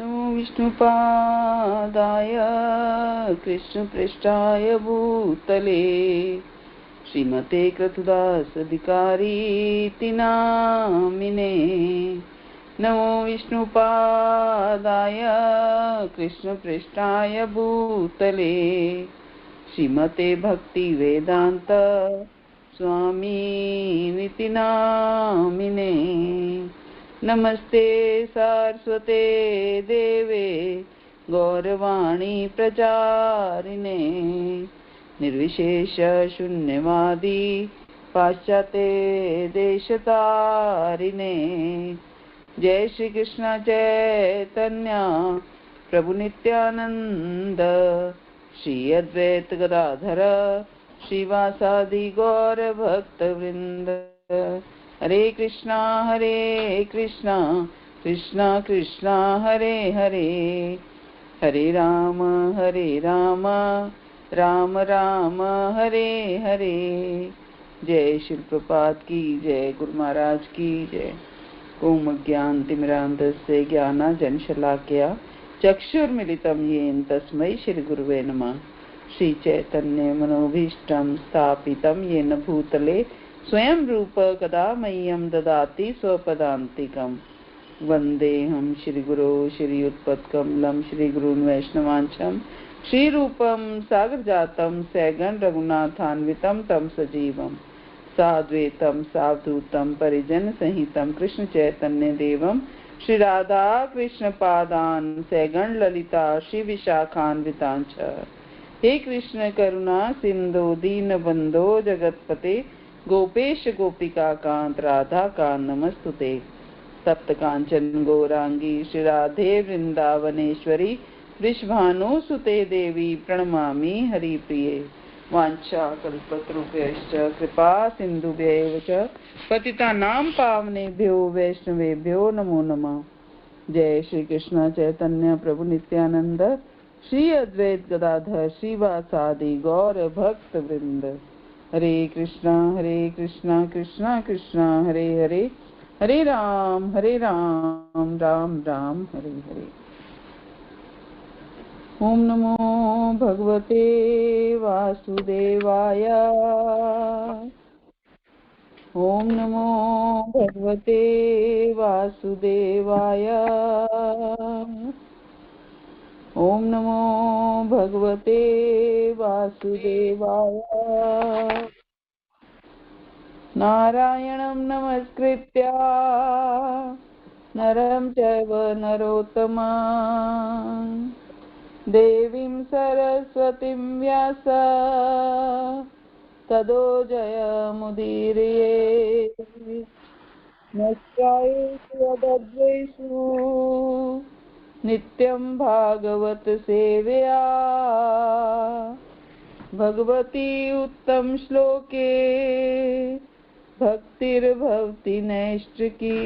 नमो विष्णुपादाय कृष्णपृष्ठाय भूतले श्रीमते कृतदासधिकारीति नामिने। नमो विष्णुपादाय कृष्णपृष्ठाय भूतले श्रीमते भक्तिवेदान्त स्वामिनिति नामिने। नमस्ते सारस्वते देवे गौरवाणी प्रचारिणे निर्विशेष शून्यवादी पाश्चात्य देशतारिणे। जय श्री कृष्ण चैतन्य प्रभु नित्यानंद श्री अद्वैत गदाधर श्रीवासादि गौर भक्त वृंद। हरे कृष्णा कृष्णा कृष्णा हरे हरे, हरे राम राम राम हरे हरे। जय श्री प्रपात की जय, गुरु महाराज की जय। ओम ज्ञानतिमिरान्धस्य ज्ञानाञ्जनशलाकया चक्षुर्मिलितं येन तस्मै श्री गुरुवे नमः। श्री चैतन्य मनोभीष्टं स्थापितं येन भूतले स्वयं रूप कदा मह्यं ददाति स्वपदान्तिकम्। वन्देऽहं श्रीगुरो श्रीयुत्पत्कमलं श्रीगुरून् वैष्णवांशं श्रीरूपं सागरजातं सगण रघुनाथान्वितं तं सजीवं साद्वैतं सावधूतं परिजन सहितं कृष्ण चैतन्य देवं श्री राधा कृष्ण पादान् सगण ललिता श्री विशाखान्वितांच। हे कृष्ण करुणा सिंधु दीनबंधो जगतपते गोपेश गोपिका कांत राधा का नमस्तुते। सप्त कांचन गौरांगी श्री राधे वृंदावनेश्वरी वृषभानुसुते देवी प्रणमामि हरिप्रिये। वाञ्छा कल्पतरुभ्यश्च कृपा सिन्धुभ्यैव च पतितानां पावनेभ्यो वैष्णवेभ्यो नमो नमः। जय श्री कृष्ण चैतन्य प्रभु नित्यानंद श्री अद्वैत गदाधर श्रीवासादि गौर भक्त वृंद। हरे कृष्णा कृष्णा कृष्णा हरे हरे, हरे राम राम राम हरे हरे। ओम नमो भगवते वासुदेवाय, ओम नमो भगवते वासुदेवाय, ओम नमो भगवते वासुदेवाय। नारायणं नमस्कृत्य नरं चैव नरोत्तमं देवीं सरस्वतीं व्यास ततो जयमुदीरयेत्। नश्चायेषु यदद्वेषु नित्यं भागवत सेवया भगवती उत्तम श्लोके भक्तिर्भवति नैष्ठिकी।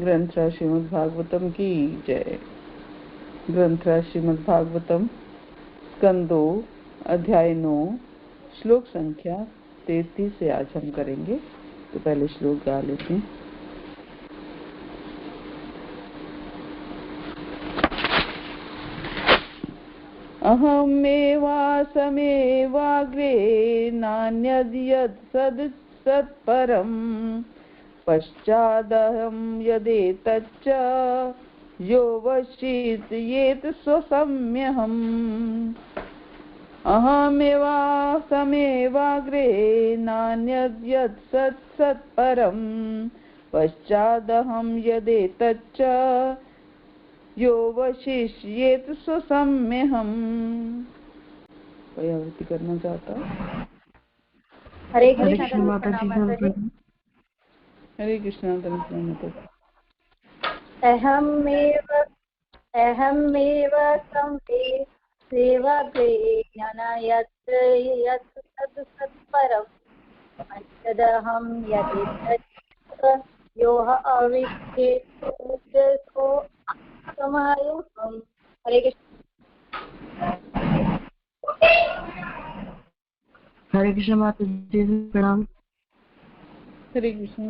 ग्रंथ श्रीमद् भागवतम की जय। ग्रंथ श्रीमद् भागवतम स्कंदो अध्याय 9 श्लोक संख्या 33 से आज हम करेंगे। तो पहले श्लोक गा लेते हैं। अहमेवासमेवाग्रे नान्यद् यत् सत्परं पश्चादहं यदेतच्च यो वशीत्येत स्वसम्यहम्। अहमेवासमेवाग्रे नान्यद् यत् सत्परं पश्चादहं यदेतच्च यो वशिष्येत स्वसम्यहम्। कोई आवृत्ति करना चाहता? हरे कृष्ण माता जी। हरे कृष्णा माता। अहमेव संवेवाग्रे ज्ञानयत् यत् तत् सत्परं पश्चादहं यदेतत् योह अविद्येत समायम्। हरे कृष्ण। हरे कृष्ण माता जी प्रणाम। हरे कृष्ण।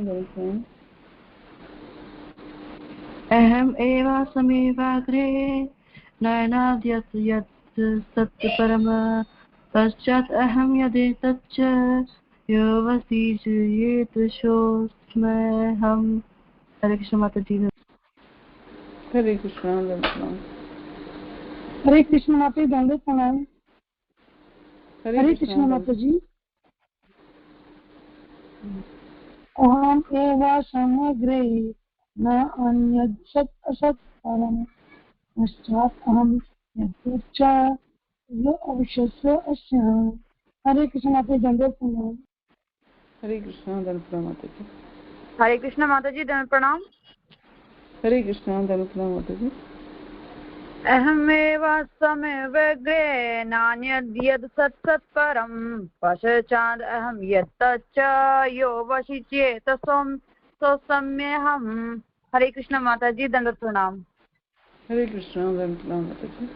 अहम् एवासमेवाग्रे नयनाद्यत् यत् सत्परम पश्चात् अहं यदेतच्च योऽवशिष्येत सोऽस्म्यहम्। हरे कृष्ण माता जी। हरे कृष्णा प्रणाम। हरे कृष्ण माता जी, दंडवत प्रणाम। हरे कृष्ण माता जी। अहम एवा समग्रे न अन्यत् सत् असत् परम पश्चात् अहम यत् यो अवशिष्य अस्याम्। हरे कृष्ण माता जी, दंडवत प्रणाम। हरे कृष्णा प्रणाम माता जी। हरे कृष्ण माता जी, दंड प्रणाम। हरे कृष्णा प्रणाम माता जी। अहमेवास्मैवाग्रे नान्यद्यद् सत्सत्परं पश्चाद् अहं यत्तच्च यो वशिष्येत सोऽस्म्यहम्। हरे कृष्ण माता जी, दंडवत प्रणाम। हरे कृष्णा प्रणाम माता जी।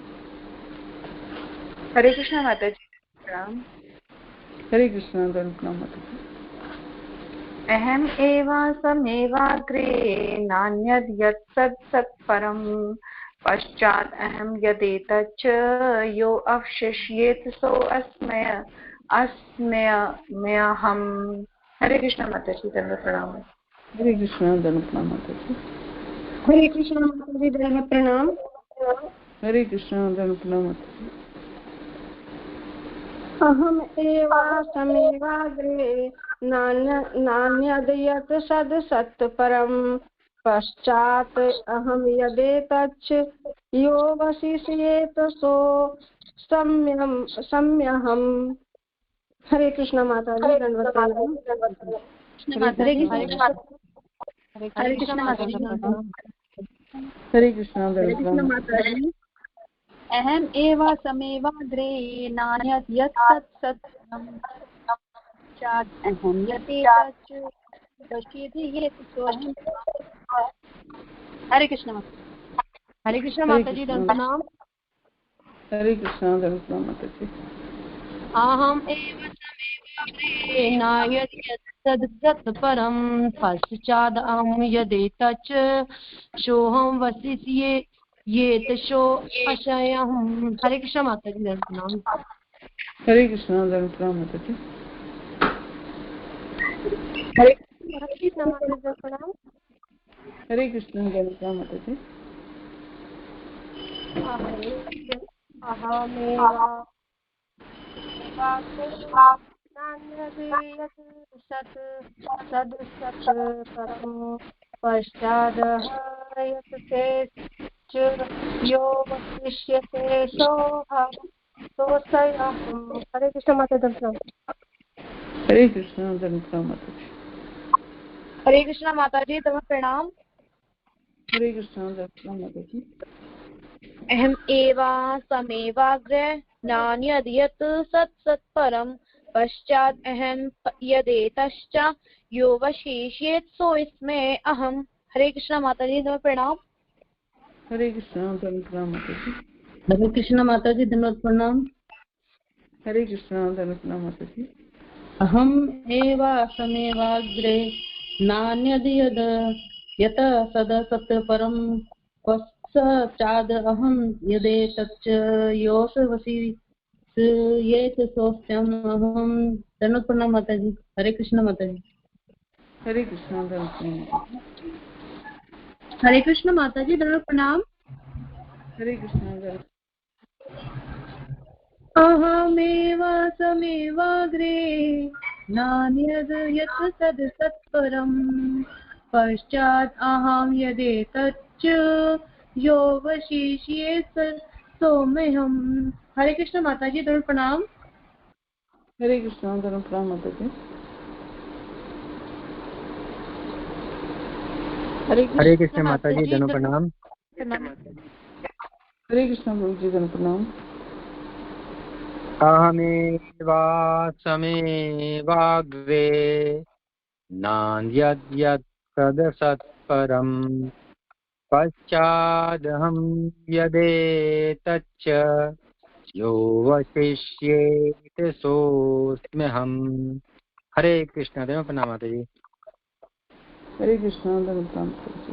हरे कृष्ण माता जी, प्रणाम। हरे कृष्णा प्रणाम माता जी। अहम् एवास्मैवाग्रे नान्यद् यत् सत्सत्परं पश्चात् अहं यदेतच्च यो अवशिष्येत सोऽस्म्यहम्। हरे कृष्ण माता जी, दंडवत प्रणाम। हरे कृष्णा प्रणाम माता जी। हरे कृष्ण माता जी, दंडवत प्रणाम। हरे कृष्णा प्रणाम माता जी। अहम एवासमेवाग्रे नान्यद् यत् सत्परम् पश्चात् अहं यदेतच्च यो वशिष्येत सोऽस्म्यहम्। हरे कृष्ण माता जी, दंडवत प्रणाम। हरे कृष्ण माता जी। हरे कृष्णा हरे कृष्ण प्रणाम माता जी। अहम् एवास्मैवाग्रे नान्यद् यत् सत्सत्परं पश्चात् अहं यदेतच्च वशिष्येत सोऽस्म्यहम्। हरे कृष्ण माता। हरे कृष्ण माता जी, दंड प्रणाम। हरे कृष्णा प्रणाम माता जी। अहम् एवाग्रे नान्यद् यत् सत्परं पश्चात् अहं यदेतच्च सोऽहं वशिष्येत सोऽस्म्यहम्। हरे कृष्ण माता जी, दंड प्रणाम। हरे कृष्णा प्रणाम माता जी। हरे कृष्ण माता जी, दंड प्रणाम। हरे कृष्णा प्रणाम माता जी। पश्चात् यो वशिष्यते सोऽस्म्यहम्। हरे कृष्ण माता जी, प्रणाम। हरे कृष्णा प्रणाम माता जी। हरे कृष्ण माता जी, दंड प्रणाम। हरे कृष्णा प्रणाम माता जी। अहम् एवास्मैवाग्रे नान्यद् यत् सत्सत्परं पश्चात् अहं यदेतश्च यो वशिष्येत सोऽस्म्यहम्। हरे कृष्ण माता जी, दंड प्रणाम। हरे कृष्णा प्रणाम माता जी। हरे कृष्ण माता जी, दंडवत प्रणाम। हरे कृष्णा प्रणाम माता जी। अहम् एवासमेवाग्रे नान्यद् यत् सत्परं पश्चात् अहं यदेतच्च योऽस वशिष्येत सोऽस्म्यहम्। दंडवत प्रणाम माता जी। हरे कृष्ण माता जी। हरे कृष्णा प्रणाम माता जी। हरे कृष्ण माता जी, दंडवत प्रणाम। हरे कृष्णा अहमेवासमेवाग्रे नान्यद् यत् सत्परं पश्चात् अहं यदेतच्च यो वशिष्येत सोऽस्म्यहम्। हरे कृष्ण माता जी, दंड प्रणाम। हरे कृष्णा प्रणाम माता जी। हरे कृष्ण माता जी, धनु प्रणाम। हरे कृष्णा प्रभु जी प्रणाम। अहमेवासमेवाग्रे नान्यद्यत् सत्परं पश्चादहं यदेतच्च यो वशिष्येत सोऽस्म्यहम्। हरे कृष्ण, धनु प्रणाम माता जी। हरे कृष्णा प्रणाम प्रभु जी।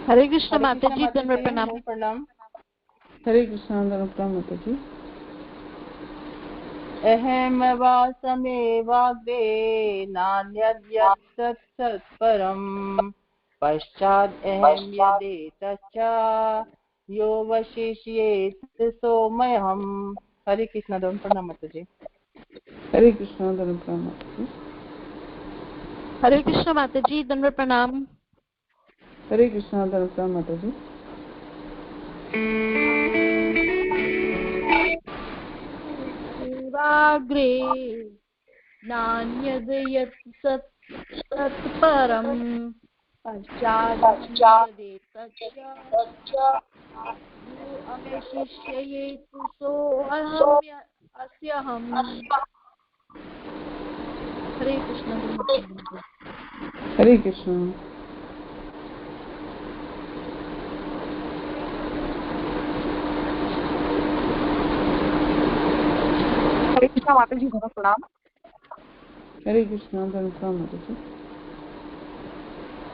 हरे कृष्ण माता जी, दंडवत प्रणाम। प्रणाम। हरे कृष्णा, दंडवत प्रणाम माता जी। अहम वासमेवाग्रे नान्यद्यत् तत्सत्परम् पश्चाद् अहम यदेतच्च यो वशिष्येत् सोमयम्। हरे कृष्ण, दंडवत प्रणाम माता जी। हरे कृष्णा, दंडवत प्रणाम माता जी। हरे कृष्ण माता जी, दंडवत प्रणाम। हरे कृष्णा, दंडवत प्रणाम माता जी। वाग्रे नान्यद् यत् तत्परम् पश्चादेतच्च यो अवशिष्येत् सोऽस्म्यहम्। हरे कृष्ण। हरे कृष्णा। हरे कृष्णा माता जी, बहुत प्रणाम। हरे कृष्णा, दंडवत प्रणाम माता जी।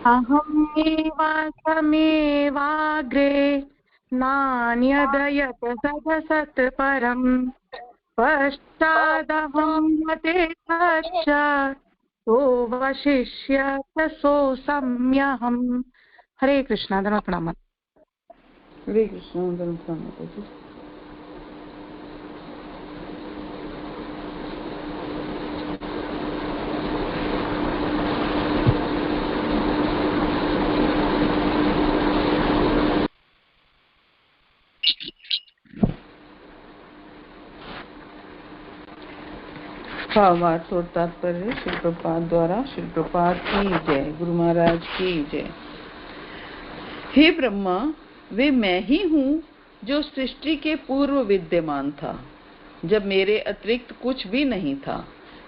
अहमेवासमेवाग्रे नान्यदयत् सदसत्परम् पश्चादहं यदेतच्च तो वशिष्यत सोऽस्म्यहम्। हरे कृष्णा, दंडवत प्रणाम। हरे कृष्णा, दंडवत प्रणाम माता जी। भावार्थ और तात्पर्य श्री प्रभुपाद द्वारा। श्री प्रभुपाद की जय। गुरु महाराज की जय। हे ब्रह्मा, वे मैं ही हूँ जो सृष्टि के पूर्व विद्यमान था, जब मेरे अतिरिक्त कुछ भी नहीं था।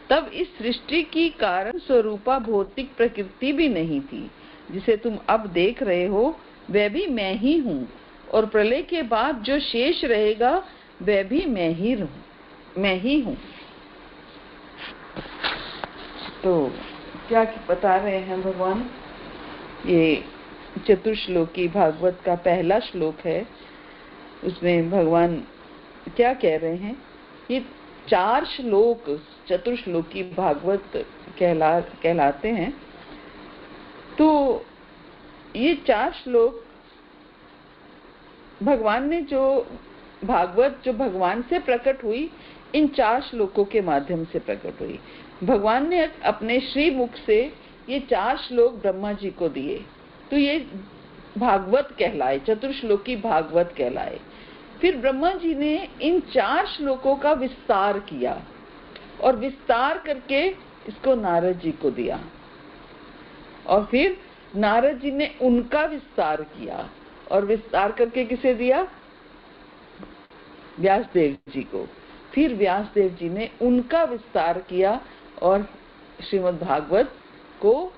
तब इस सृष्टि की कारण स्वरूपा भौतिक प्रकृति भी नहीं थी। जिसे तुम अब देख रहे हो वह भी मैं ही हूँ, और प्रलय के बाद जो शेष रहेगा वह भी मैं ही हूँ। तो क्या बता रहे हैं भगवान? ये चतुर्श्लोकी भागवत का पहला श्लोक है। उसमें भगवान क्या कह रहे हैं? ये 4 श्लोक चतुर्श्लोकी भागवत कहलाते हैं। तो ये 4 श्लोक भगवान ने जो भागवत जो भगवान से प्रकट हुई, इन 4 श्लोकों के माध्यम से प्रकट हुई। भगवान ने अपने श्री मुख से ये 4 श्लोक ब्रह्मा जी को दिए, तो ये भागवत कहलाए, चतुर्श्लोकी भागवत कहलाए। फिर ब्रह्मा जी ने इन 4 श्लोकों का विस्तार किया और विस्तार करके इसको नारद जी को दिया, और फिर नारद जी ने उनका विस्तार किया और विस्तार करके किसे दिया? व्यासदेव जी को। फिर व्यासदेव जी ने उनका विस्तार किया और श्रीमद् भागवत को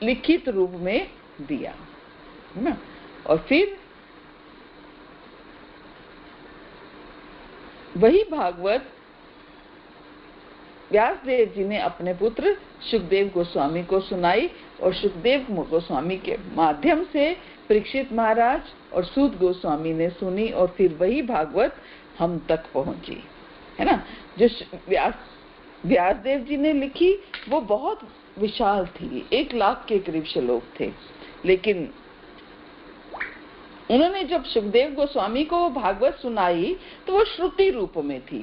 लिखित रूप में दिया, है ना। और फिर वही भागवत व्यासदेव जी ने अपने पुत्र सुखदेव गोस्वामी को सुनाई, और सुखदेव गोस्वामी के माध्यम से परीक्षित महाराज और सूत गोस्वामी ने सुनी, और फिर वही भागवत हम तक पहुंची, है ना। जो व्यासदेव जी ने लिखी वो बहुत विशाल थी, 1 लाख के करीब श्लोक थे, लेकिन उन्होंने जब सुखदेव गोस्वामी को भागवत सुनाई तो वो श्रुति रूप में थी।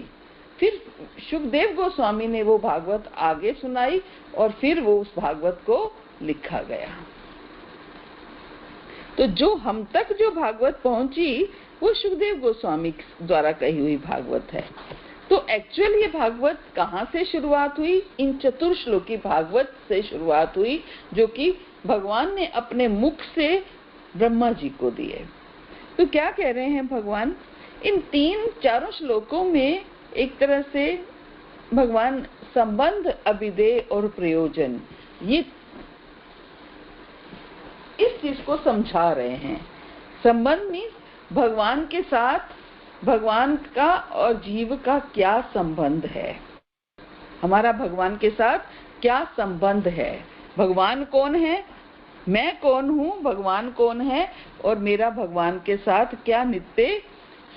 फिर सुखदेव गोस्वामी ने वो भागवत आगे सुनाई और फिर वो उस भागवत को लिखा गया। तो जो हम तक जो भागवत पहुंची वो सुखदेव गोस्वामी द्वारा कही हुई भागवत है। तो एक्चुअल ये भागवत कहाँ से शुरुआत हुई? इन चतुर्श्लोकी भागवत से शुरुआत हुई, जो कि भगवान ने अपने मुख से ब्रह्मा जी को दिए। तो क्या कह रहे हैं भगवान? इन 4 श्लोकों में एक तरह से भगवान संबंध, अभिधेय और प्रयोजन, ये इस चीज को समझा रहे हैं। संबंध मीन्स भगवान के साथ भगवान का और जीव का क्या संबंध है, हमारा भगवान के साथ क्या संबंध है। भगवान कौन है? मैं कौन हूँ, भगवान कौन है और मेरा भगवान के साथ क्या नित्य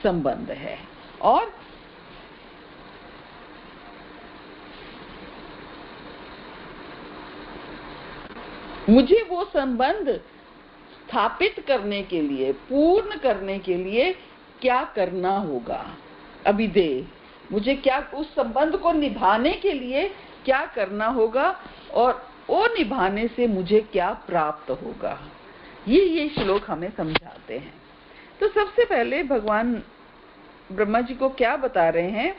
संबंध है। और मुझे वो संबंध स्थापित करने के लिए, पूर्ण करने के लिए क्या करना होगा। अभिधेय, मुझे क्या उस संबंध को निभाने के लिए क्या करना होगा और वो निभाने से मुझे क्या प्राप्त होगा, ये श्लोक हमें समझाते हैं। तो सबसे पहले भगवान ब्रह्मा जी को क्या बता रहे हैं,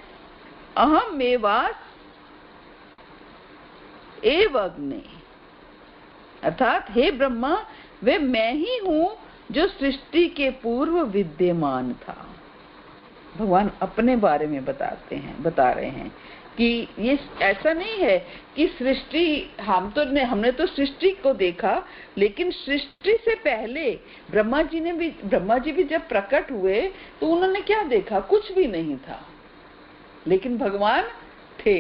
अहम मेवास एव अग्नि, अर्थात हे ब्रह्मा, वे मैं ही हूँ जो सृष्टि के पूर्व विद्यमान था। भगवान अपने बारे में बता रहे हैं कि ये ऐसा नहीं है कि सृष्टि, हमने तो सृष्टि को देखा, लेकिन सृष्टि से पहले ब्रह्मा जी भी जब प्रकट हुए तो उन्होंने क्या देखा, कुछ भी नहीं था, लेकिन भगवान थे,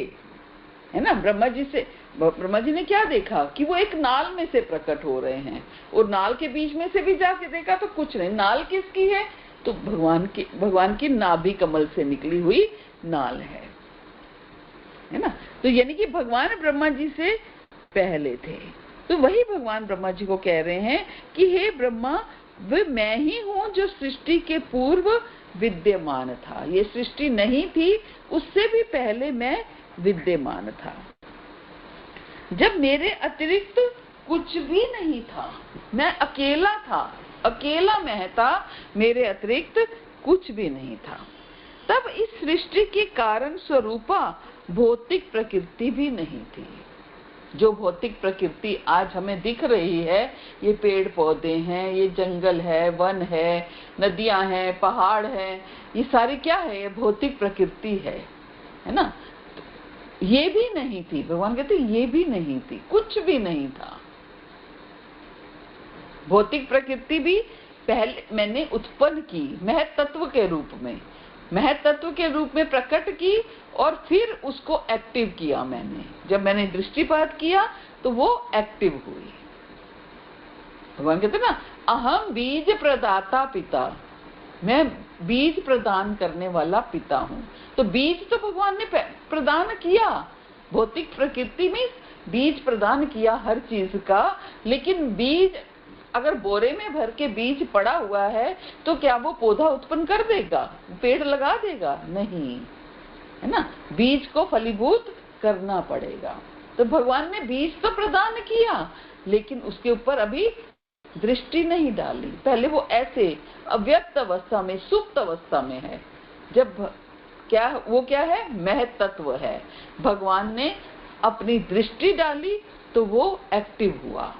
है ना। ब्रह्मा जी ने क्या देखा कि वो एक नाल में से प्रकट हो रहे हैं, और नाल के बीच में से भी जाके देखा तो कुछ नहीं। नाल किसकी है, तो भगवान की नाभि कमल से निकली हुई नाल है ना। तो यानी कि भगवान ब्रह्मा जी से पहले थे। तो वही भगवान ब्रह्मा जी को कह रहे हैं कि हे ब्रह्मा, वे मैं ही हूँ जो सृष्टि के पूर्व विद्यमान था। ये सृष्टि नहीं थी, उससे भी पहले मैं विद्यमान था, जब मेरे अतिरिक्त कुछ भी नहीं था। मैं अकेला था, अकेला मैं था, मेरे अतिरिक्त कुछ भी नहीं था। तब इस सृष्टि के कारण स्वरूपा भौतिक प्रकृति भी नहीं थी। जो भौतिक प्रकृति आज हमें दिख रही है, ये पेड़ पौधे हैं, ये जंगल है, वन है, नदियां हैं, पहाड़ हैं, ये सारी क्या है, ये भौतिक प्रकृति है ना। ये भी नहीं थी, भगवान कहते ये भी नहीं थी, कुछ भी नहीं था। भौतिक प्रकृति भी पहले मैंने उत्पन्न की, महत्त्व के रूप में प्रकट की, और फिर उसको एक्टिव किया मैंने। जब मैंने दृष्टिपात किया तो वो एक्टिव हुई। भगवान कहते ना, अहम बीज प्रदाता पिता, मैं बीज प्रदान करने वाला पिता हूँ। तो बीज तो भगवान ने प्रदान किया, भौतिक प्रकृति में बीज प्रदान किया हर चीज का, लेकिन बीज अगर बोरे में भर के बीज पड़ा हुआ है तो क्या वो पौधा उत्पन्न कर देगा, पेड़ लगा देगा? नहीं, है ना। बीज को फलीभूत करना पड़ेगा। तो भगवान ने बीज तो प्रदान किया, लेकिन उसके ऊपर अभी दृष्टि नहीं डाली। पहले वो ऐसे अव्यक्त अवस्था में, सुप्त अवस्था में है। जब क्या है, महत्त्व है। भगवान ने अपनी दृष्टि डाली तो वो एक्टिव हुआ,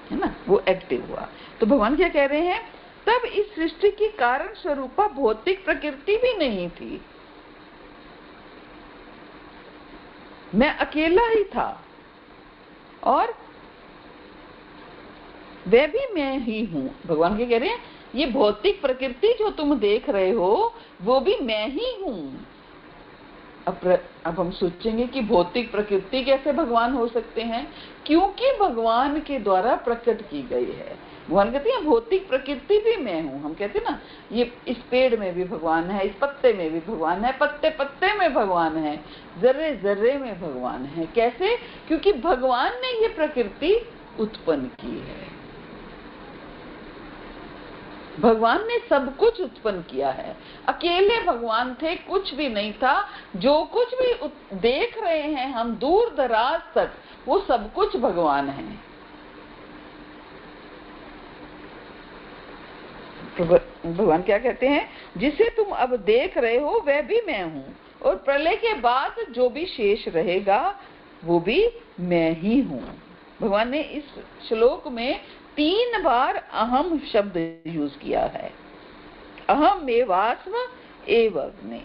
है ना, वो एक्टिव हुआ। तो भगवान क्या कह रहे हैं, तब इस सृष्टि की कारण स्वरूपा भौतिक प्रकृति भी नहीं थी, मैं अकेला ही था, और वह भी मैं ही हूँ। भगवान क्या कह रहे हैं, ये भौतिक प्रकृति जो तुम देख रहे हो वो भी मैं ही हूँ। अब हम सोचेंगे कि भौतिक प्रकृति कैसे भगवान हो सकते हैं, क्योंकि भगवान के द्वारा प्रकट की गई है। भगवान कहते हैं भौतिक प्रकृति भी मैं हूँ। हम कहते हैं ना, ये इस पेड़ में भी भगवान है, इस पत्ते में भी भगवान है, पत्ते पत्ते में भगवान है, जर्रे जर्रे में भगवान है। कैसे? क्योंकि भगवान ने ये प्रकृति उत्पन्न की है, भगवान ने सब कुछ उत्पन्न किया है। अकेले भगवान थे, कुछ भी नहीं था। जो कुछ भी देख रहे हैं हम दूर दराज तक, वो सब कुछ भगवान है। भगवान क्या कहते हैं, जिसे तुम अब देख रहे हो वह भी मैं हूँ, और प्रलय के बाद जो भी शेष रहेगा वो भी मैं ही हूँ। भगवान ने इस श्लोक में 3 बार अहम शब्द यूज किया है। अहम मेवास्म एव अग्नि।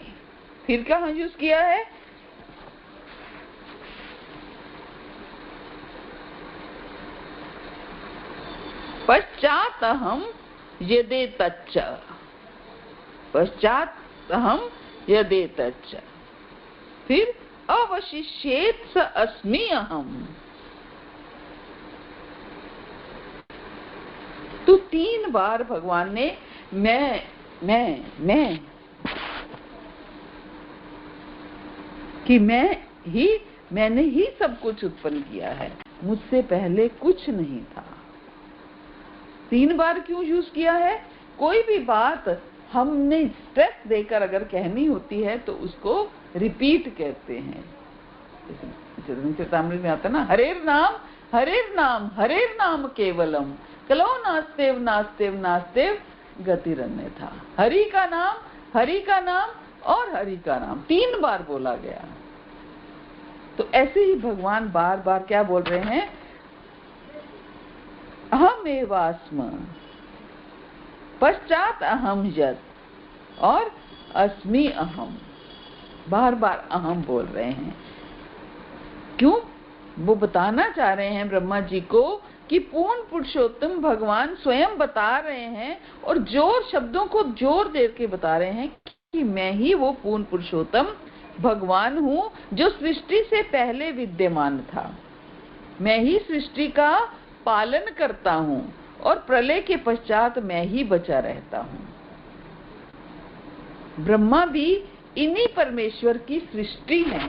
फिर कहाँ यूज किया है, पश्चात अहम यदे तच्च, पश्चात अहम यदे तच्च। फिर अवशिष्येत स अस्मि अहम, तो 3 बार भगवान ने मैं कि मैंने ही सब कुछ उत्पन्न किया है, मुझसे पहले कुछ नहीं था। 3 बार क्यों यूज किया है? कोई भी बात हमने स्ट्रेस देकर अगर कहनी होती है तो उसको रिपीट कहते हैं। चैतन्य में आता ना, हरेर नाम केवलम कलो नास्तेव नास्तेव नास्तेव गतिरन्य था। हरि का नाम और हरि का नाम 3 बार बोला गया। तो ऐसे ही भगवान बार बार क्या बोल रहे हैं? अहम एवास्म, पश्चात अहम यत्, और अस्मि अहम। बार बार अहम बोल रहे हैं। क्यों? वो बताना चाह रहे हैं ब्रह्मा जी को कि पूर्ण पुरुषोत्तम भगवान स्वयं बता रहे हैं और शब्दों को जोर दे के बता रहे हैं कि मैं ही वो पूर्ण पुरुषोत्तम भगवान हूँ जो सृष्टि से पहले विद्यमान था। मैं ही सृष्टि का पालन करता हूँ और प्रलय के पश्चात मैं ही बचा रहता हूँ। ब्रह्मा भी इन्हीं परमेश्वर की सृष्टि है।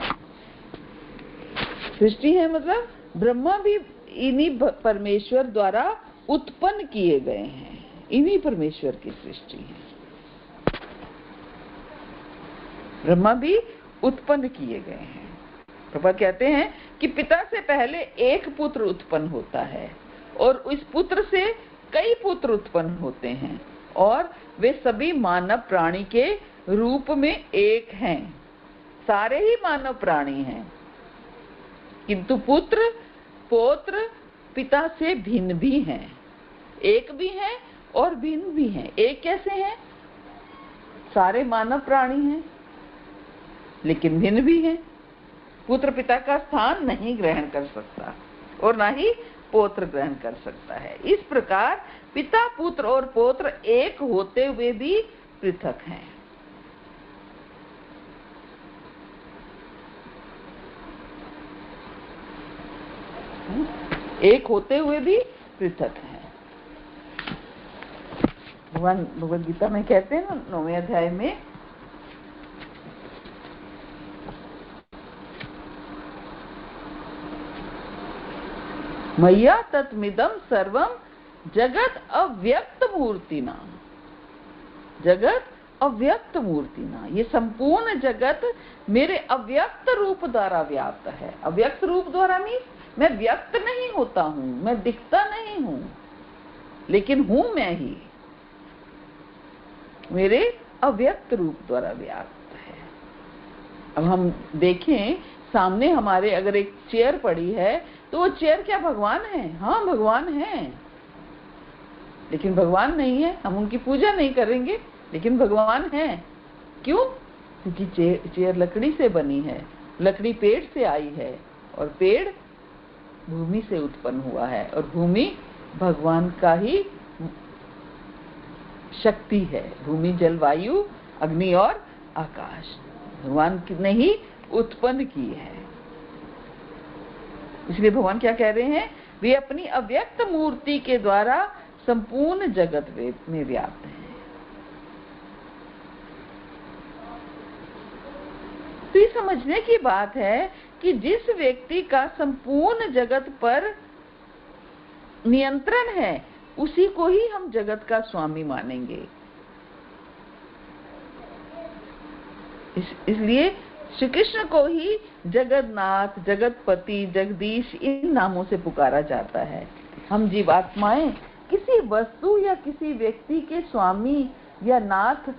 सृष्टि है मतलब ब्रह्मा भी इन्हीं परमेश्वर द्वारा उत्पन्न किए गए हैं। इन्हीं परमेश्वर की सृष्टि है। ब्रह्मा भी उत्पन्न किए गए हैं। प्रभा कहते हैं कि पिता से पहले एक पुत्र उत्पन्न होता है और इस पुत्र से कई पुत्र उत्पन्न होते हैं और वे सभी मानव प्राणी के रूप में एक हैं। सारे ही मानव प्राणी हैं, किंतु पुत्र पौत्र पिता से भिन्न भी हैं। एक भी हैं और भिन्न भी हैं। एक कैसे हैं? सारे मानव प्राणी हैं लेकिन भिन्न भी हैं। पुत्र पिता का स्थान नहीं ग्रहण कर सकता और ना ही पौत्र ग्रहण कर सकता है। इस प्रकार पिता पुत्र और पौत्र एक होते हुए भी पृथक हैं। एक होते हुए भी पृथक हैं। भगवान भगवद गीता में कहते हैं ना 9वें अध्याय में, मय्या तत्मिदं सर्वं जगत अव्यक्त मूर्तिना। जगत अव्यक्त मूर्तिना, ये संपूर्ण जगत मेरे अव्यक्त रूप द्वारा व्याप्त है। अव्यक्त रूप द्वारा मीन्स मैं व्यक्त नहीं होता हूं, मैं दिखता नहीं हूं, लेकिन हूं मैं ही। मेरे अव्यक्त रूप द्वारा व्याप्त है। अब हम देखें सामने हमारे अगर एक चेयर पड़ी है तो वो चेयर क्या भगवान है? हाँ भगवान है, लेकिन भगवान नहीं है। हम उनकी पूजा नहीं करेंगे लेकिन भगवान है। क्यों? क्योंकि चेयर लकड़ी से बनी है, लकड़ी पेड़ से आई है और पेड़ भूमि से उत्पन्न हुआ है और भूमि भगवान का ही शक्ति है। भूमि जल वायु अग्नि और आकाश भगवान ने ही उत्पन्न की है। इसलिए भगवान क्या कह रहे हैं? वे अपनी अव्यक्त मूर्ति के द्वारा संपूर्ण जगत में व्याप्त हैं। तो ये समझने की बात है कि जिस व्यक्ति का संपूर्ण जगत पर नियंत्रण है उसी को ही हम जगत का स्वामी मानेंगे। इसलिए श्री कृष्ण को ही जगन्नाथ, जगतपति, जगदीश इन नामों से पुकारा जाता है। हम जीवात्माएं किसी वस्तु या किसी व्यक्ति के स्वामी या नाथ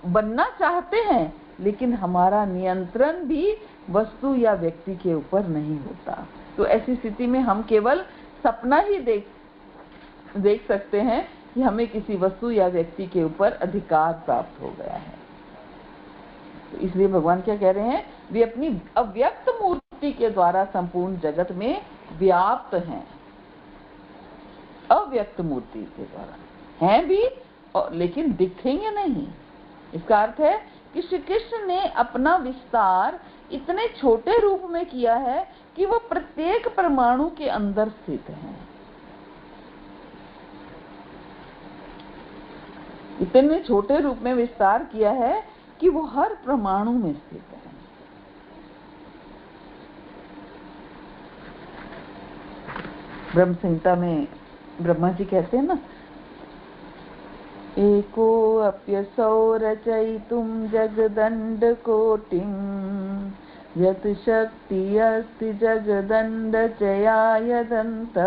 बनना चाहते हैं, लेकिन हमारा नियंत्रण भी वस्तु या व्यक्ति के ऊपर नहीं होता। तो ऐसी स्थिति में हम केवल सपना ही देख सकते हैं कि हमें किसी वस्तु या व्यक्ति के ऊपर अधिकार प्राप्त हो गया है। तो इसलिए भगवान क्या कह रहे हैं? वे अपनी अव्यक्त मूर्ति के द्वारा संपूर्ण जगत में व्याप्त हैं। अव्यक्त मूर्ति के द्वारा हैं भी लेकिन दिखेंगे नहीं। इसका अर्थ है कि श्री कृष्ण ने अपना विस्तार इतने छोटे रूप में किया है कि वो प्रत्येक परमाणु के अंदर स्थित हैं। इतने छोटे रूप में विस्तार किया है कि वो हर परमाणु में स्थित है। ब्रह्म संहिता में ब्रह्मा जी कहते हैं ना, एको अप्यसौ रचयितुं जगदण्ड कोटिं यत् शक्ति अस्ति जगदण्ड चयायदन्त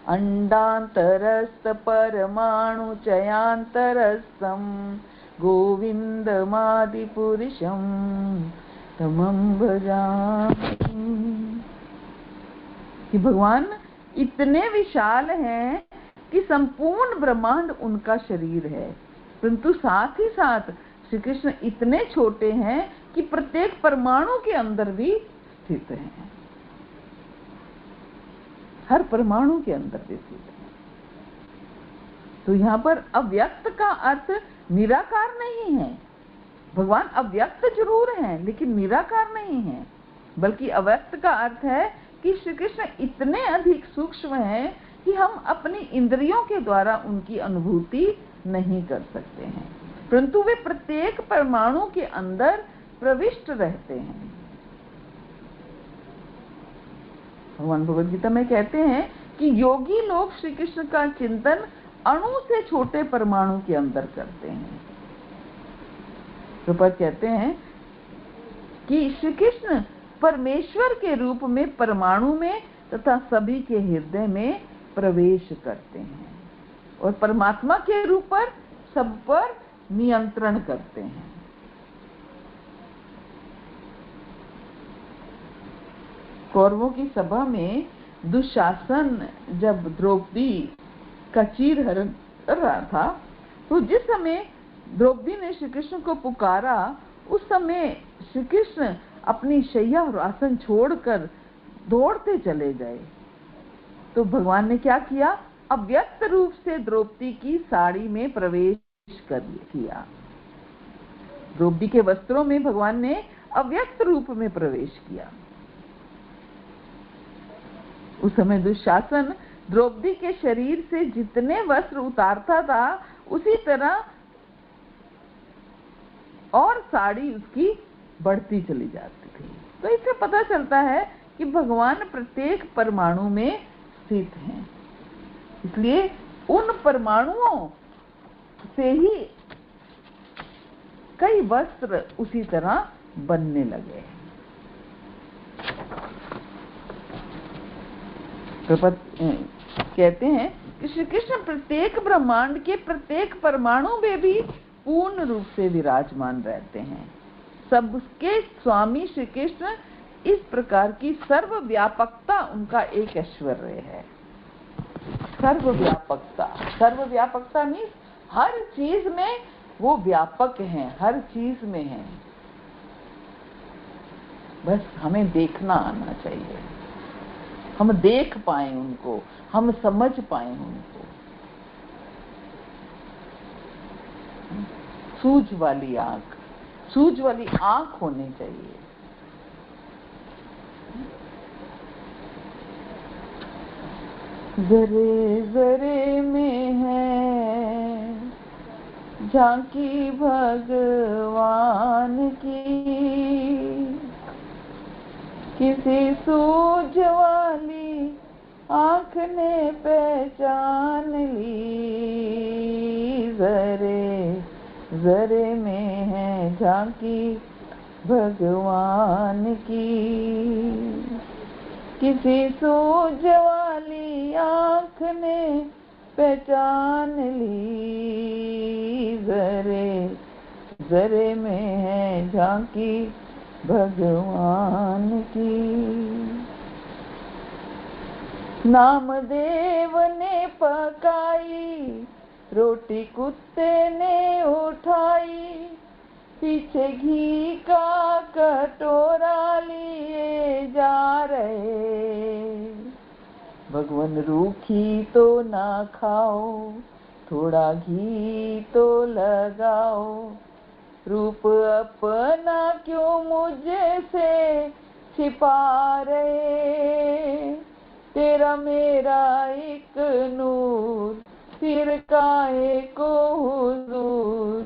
अंडान्तरस्थ परमाणु चयान्तरस्थं गोविन्दमादिपुरुषं तमं भजामि। कि भगवान इतने विशाल हैं कि संपूर्ण ब्रह्मांड उनका शरीर है, परंतु साथ ही साथ श्री कृष्ण इतने छोटे हैं कि प्रत्येक परमाणु के अंदर भी स्थित हैं, हर परमाणु के अंदर भी स्थित है। तो यहाँ पर अव्यक्त का अर्थ निराकार नहीं है। भगवान अव्यक्त जरूर हैं लेकिन निराकार नहीं है, बल्कि अव्यक्त का अर्थ है कि श्री कृष्ण इतने अधिक सूक्ष्म हैं कि हम अपनी इंद्रियों के द्वारा उनकी अनुभूति नहीं कर सकते हैं, परंतु वे प्रत्येक परमाणु के अंदर प्रविष्ट रहते हैं। भगवान भगवद गीता में कहते हैं कि योगी लोग श्री कृष्ण का चिंतन अणु से छोटे परमाणु के अंदर करते हैं। प्रभुपाद कहते हैं कि श्री कृष्ण परमेश्वर के रूप में परमाणु में तथा सभी के हृदय में प्रवेश करते हैं और परमात्मा के रूप पर सब पर नियंत्रण करते हैं। कौरवों की सभा में दुशासन जब द्रौपदी का चीरहरण कर रहा था, तो जिस समय द्रौपदी ने श्री कृष्ण को पुकारा, उस समय श्री कृष्ण अपनी शैया और आसन छोड़कर दौड़ते चले गए। तो भगवान ने क्या किया? अव्यक्त रूप से द्रौपदी की साड़ी में प्रवेश कर किया। द्रौपदी के वस्त्रों में भगवान ने अव्यक्त रूप में प्रवेश किया। उस समय दुशासन द्रौपदी के शरीर से जितने वस्त्र उतारता था, उसी तरह और साड़ी उसकी बढ़ती चली जाती थी। तो इससे पता चलता है कि भगवान प्रत्येक परमाणु में स्थित हैं। इसलिए उन परमाणुओं से ही कई वस्त्र उसी तरह बनने लगे। कहते हैं कि श्री कृष्ण प्रत्येक ब्रह्मांड के प्रत्येक परमाणु में भी पूर्ण रूप से विराजमान रहते हैं। सबके स्वामी श्री कृष्ण इस प्रकार की सर्वव्यापकता उनका एक ऐश्वर्य है। सर्वव्यापकता मीन्स हर चीज में वो व्यापक हैं, हर चीज में हैं। बस हमें देखना आना चाहिए, हम देख पाए उनको, हम समझ पाए उनको। सूझ वाली आंख होनी चाहिए। जरे जरे में है झांकी भगवान की, किसी सूझ वाली आँख ने पहचान ली। जरे जरे में है झांकी भगवान की, किसी सूझ वाली आँख ने पहचान ली। जरे जरे में है झांकी भगवान की। नामदेव ने पकाई रोटी, कुत्ते ने उठाई, पीछे घी का कटोरा लिए जा रहे। भगवान रूखी तो ना खाओ, थोड़ा घी तो लगाओ, रूप अपना क्यों मुझे से छिपा रहे। तेरा मेरा एक नूर फिर काहे को हुजूर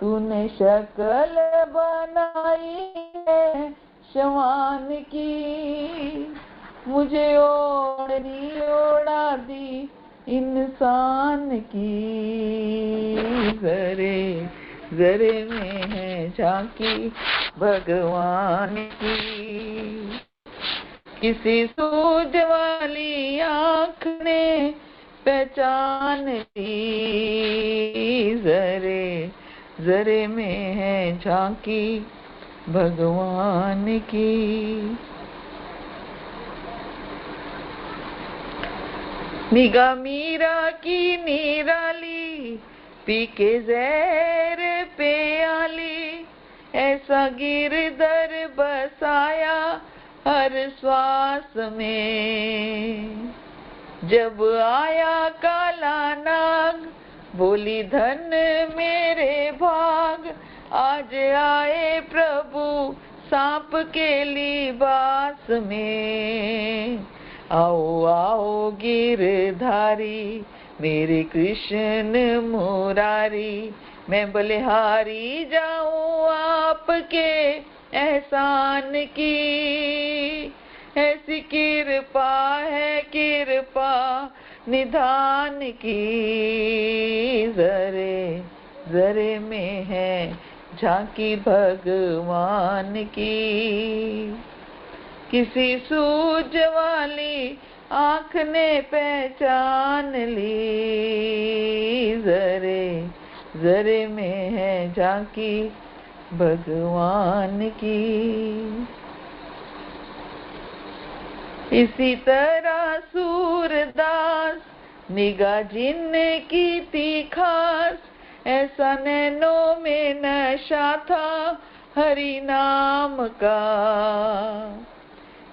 तूने शक्ल बनाई है शवान की, मुझे ओढ़नी ओढ़ा दी इंसान की। जरे जरे में है झांकी भगवान की, किसी सूझ वाली आँख ने पहचान ली। जरे जरे में है झांकी भगवान की। निगाह मीरा की निराली पी के जहर पे आली, ऐसा गिरधर बसाया हर श्वास में। जब आया काला नाग बोली धन मेरे भाग, आज आए प्रभु सांप के लिबास में। आओ आओ गिरधारी मेरे कृष्ण मुरारी, मैं बलिहारी जाऊं आपके एहसान की। ऐसी कृपा है कृपा निधान की, जरे जरे में है झांकी भगवान की। किसी सूझ वाली आँख ने पहचान ली, जरे जरे में है झांकी भगवान की। इसी तरह सूरदास निगाह जिनकी थी खास, ऐसा नैनों में नशा था हरि नाम का।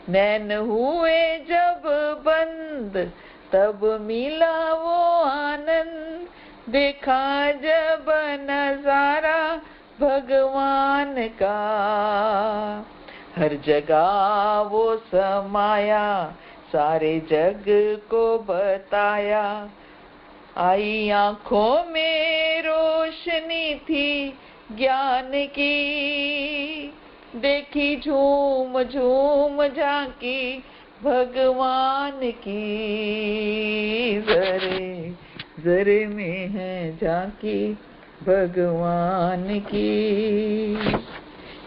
नैन हुए जब बंद तब मिला वो आनंद, देखा जब नजारा भगवान का। हर जगह वो समाया सारे जग को बताया, आई आंखों में रोशनी थी ज्ञान की। देखी झूम झूम झांकी भगवान की, जरे जरे में है झांकी भगवान की।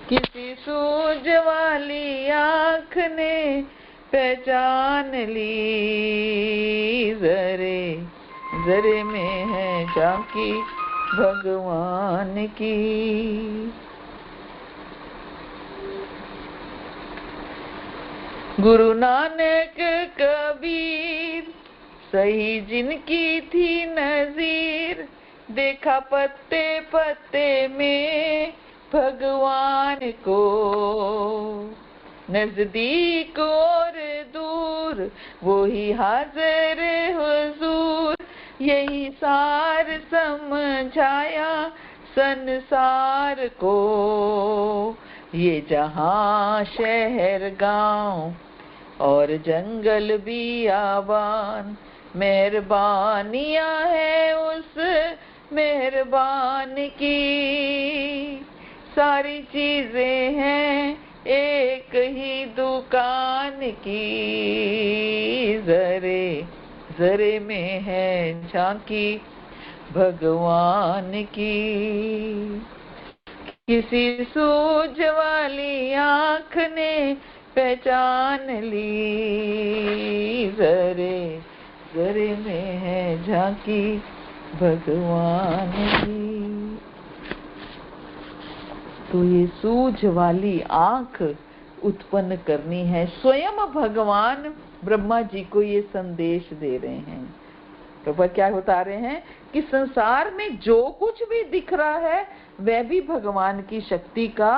किसी सूझ वाली आँख ने पहचान ली, जरे जरे में है झांकी भगवान की। गुरु नानक कबीर सही जिनकी थी नजीर, देखा पत्ते पत्ते में भगवान को। नजदीक और दूर वो ही हाजिर हुजूर, यही सार समझाया संसार को। ये जहां शहर गांव और जंगल बियाबान, मेहरबानियां है उस मेहरबान की। सारी चीजें हैं एक ही दुकान की, जरे जरे में है झांकी भगवान की। किसी सूझ वाली आँख ने पहचान ली, जरे जरे में है झांकी भगवान की। तो ये सूझ वाली आँख उत्पन्न करनी है, स्वयं भगवान ब्रह्मा जी को ये संदेश दे रहे हैं। प्रभु क्या बता रहे हैं कि संसार में जो कुछ भी दिख रहा है वह भी भगवान की शक्ति का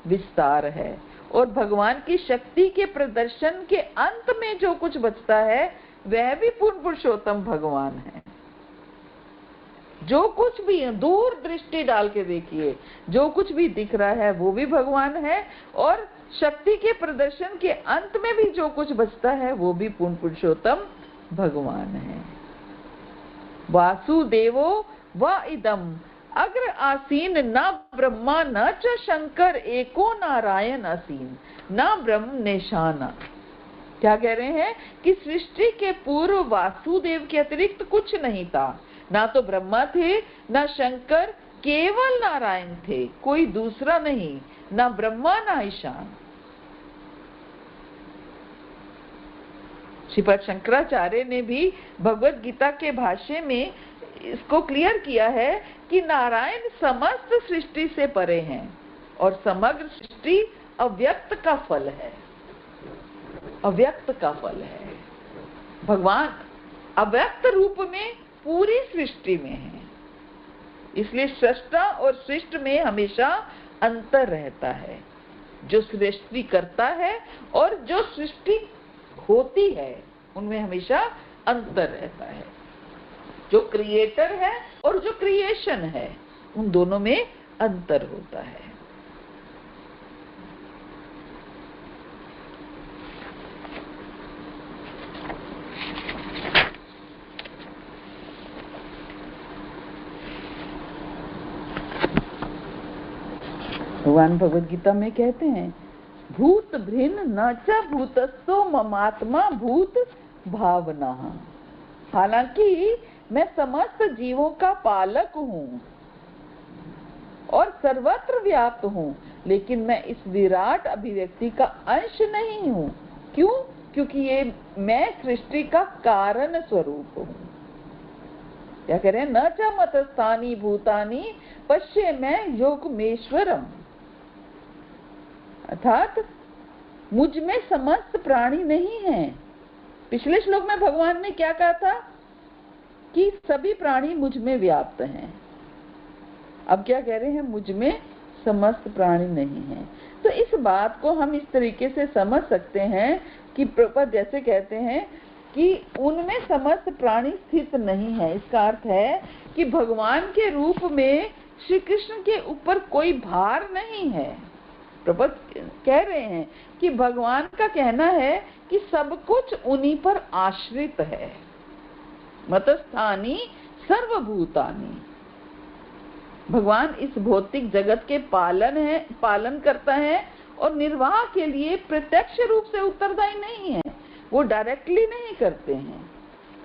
विस्तार है, और भगवान की शक्ति के प्रदर्शन के अंत में जो कुछ बचता है वह भी पूर्ण पुरुषोत्तम भगवान है। जो कुछ भी दूर दृष्टि डाल के देखिए, जो कुछ भी दिख रहा है वो भी भगवान है, और शक्ति के प्रदर्शन के अंत में भी जो कुछ बचता है वो भी पूर्ण पुरुषोत्तम भगवान है। वासुदेवो व इदम अग्र आसीन न ब्रह्मा न च शंकर एको नारायण आसीन न ब्रह्म निशाना। क्या कह रहे हैं कि सृष्टि के पूर्व वासुदेव के अतिरिक्त कुछ नहीं था, ना तो ब्रह्मा थे ना शंकर, केवल नारायण थे, कोई दूसरा नहीं, ना ब्रह्मा ना ईशान। श्रीपद शंकराचार्य ने भी भगवत गीता के भाष्य में इसको क्लियर किया है कि नारायण समस्त सृष्टि से परे हैं और समग्र सृष्टि अव्यक्त का फल है, अव्यक्त का फल है। भगवान अव्यक्त रूप में पूरी सृष्टि में है, इसलिए सृष्टा और सृष्ट में हमेशा अंतर रहता है। जो सृष्टि करता है और जो सृष्टि होती है उनमें हमेशा अंतर रहता है। जो क्रिएटर है और जो क्रिएशन है उन दोनों में अंतर होता है। भगवान भगवद गीता में कहते हैं भूत भिन्न न च भूतस्थो ममात्मा भूत भावना। हालांकि मैं समस्त जीवों का पालक हूँ और सर्वत्र व्याप्त हूँ, लेकिन मैं इस विराट अभिव्यक्ति का अंश नहीं हूँ। क्यों? क्योंकि ये मैं सृष्टि का कारण स्वरूप हूँ। क्या कह रहे हैं? न च मतस्थानी भूतानी पश्ये मैं योगमेश्वरम, अर्थात मुझ में समस्त प्राणी नहीं है। पिछले श्लोक में भगवान ने क्या कहा था कि सभी प्राणी मुझ में व्याप्त हैं। अब क्या कह रहे हैं? मुझ में समस्त प्राणी नहीं है। तो इस बात को हम इस तरीके से समझ सकते हैं कि प्रभुपाद जैसे कहते हैं कि उनमें समस्त प्राणी स्थित नहीं है। इसका अर्थ है कि भगवान के रूप में श्री कृष्ण के ऊपर कोई भार नहीं है। प्रभुपाद कह रहे हैं कि भगवान का कहना है कि सब कुछ उन्हीं पर आश्रित है। मतस्थानी सर्वभूतानि, भगवान इस भौतिक जगत के पालन करता है और निर्वाह के लिए प्रत्यक्ष रूप से उत्तरदायी नहीं है, वो डायरेक्टली नहीं करते हैं।